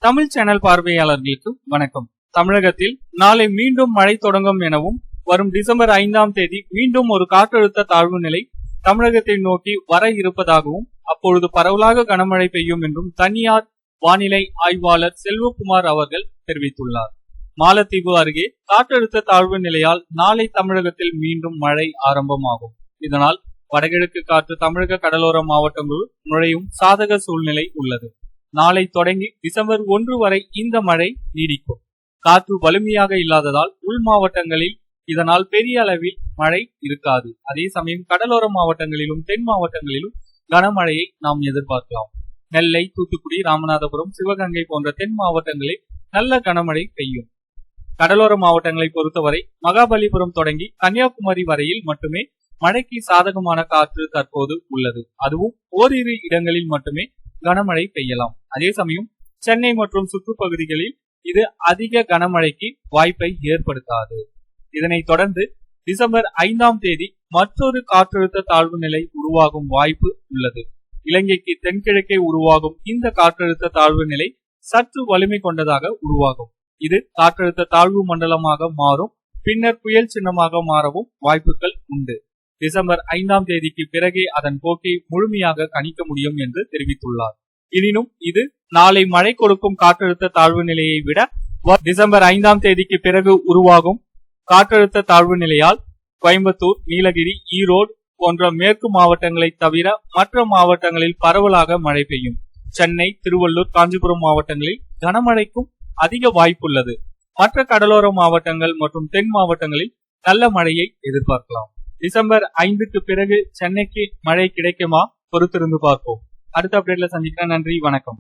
Tamil channel பார்வையாளர்களுக்கு வணக்கம். தமிழகத்தில் நாளை மீண்டும் மழை தொடங்கும் எனவும் வரும் டிசம்பர் 5ஆம் தேதி மீண்டும் ஒரு காற்றழுத்த தாழ்வு நிலை தமிழகத்தை நோக்கி வர இருப்பதாகவும் அப்பொழுது பரவலாக கனமழை பெய்யும் என்றும் தனியார் வானிலை ஆய்வாளர் செல்வகுமார் அவர்கள் தெரிவித்துள்ளார். மாலத்தீவு அருகே காற்றழுத்த தாழ்வு நிலையால் நாளை தமிழகத்தில் மீண்டும் மழை ஆரம்பமாகும். இதனால் வடகிழக்கு காற்று தமிழக கடலோர மாவட்டங்களுள் நுழையும் சாதக சூழ்நிலை உள்ளது. நாளை தொடங்கி டிசம்பர் 1 வரை இந்த மழை நீடிக்கும். காற்று வலிமையாக இல்லாததால் உள் மாவட்டங்களில் இதனால் பெரிய அளவில் மழை இருக்காது. அதே சமயம் கடலோர மாவட்டங்களிலும் தென் மாவட்டங்களிலும் கனமழையை நாம் எதிர்பார்க்கலாம். நெல்லை, தூத்துக்குடி, ராமநாதபுரம், சிவகங்கை போன்ற தென் மாவட்டங்களில் நல்ல கனமழை பெய்யும். கடலோர மாவட்டங்களை பொறுத்தவரை மகாபலிபுரம் தொடங்கி கன்னியாகுமரி வரையில் மட்டுமே மழைக்கு சாதகமான காற்று தற்போது உள்ளது. அதுவும் ஓரிரு இடங்களில் மட்டுமே கனமழை பெய்யலாம். அதே சமயம் சென்னை மற்றும் சுற்றுப்பகுதிகளில் இது அதிக கனமழைக்கு வாய்ப்பை ஏற்படுத்தாது. இதனைத் தொடர்ந்து டிசம்பர் 5ஆம் தேதி மற்றொரு காற்றழுத்த தாழ்வு நிலை உருவாகும் வாய்ப்பு உள்ளது. இலங்கைக்கு தென்கிழக்கே உருவாகும் இந்த காற்றழுத்த தாழ்வு நிலை சற்று வலிமை கொண்டதாக உருவாகும். இது காற்றழுத்த தாழ்வு மண்டலமாக மாறும். பின்னர் புயல் சின்னமாக மாறவும் வாய்ப்புகள் உண்டு. டிசம்பர் 5ஆம் தேதிக்கு பிறகே அதன் போக்கை முழுமையாக கணிக்க முடியும் என்று தெரிவித்துள்ளார். எனினும் இது நாளை மழை கொடுக்கும் காற்றழுத்த தாழ்வு நிலையை விட டிசம்பர் 5ஆம் தேதிக்கு பிறகு உருவாகும் காற்றழுத்த தாழ்வு நிலையால் கோயம்புத்தூர், நீலகிரி, ஈரோடு போன்ற மேற்கு மாவட்டங்களை தவிர மற்ற மாவட்டங்களில் பரவலாக மழை பெய்யும். சென்னை, திருவள்ளூர், காஞ்சிபுரம் மாவட்டங்களில் கனமழைக்கும் அதிக வாய்ப்புள்ளது. மற்ற கடலோர மாவட்டங்கள் மற்றும் தென் மாவட்டங்களில் நல்ல மழையை எதிர்பார்க்கலாம். டிசம்பர் 5க்கு பிறகு சென்னைக்கு மழை கிடைக்குமா? பொறுத்திருந்து பார்ப்போம். அடுத்த அப்டேட்ல சந்திக்கிறேன். நன்றி, வணக்கம்.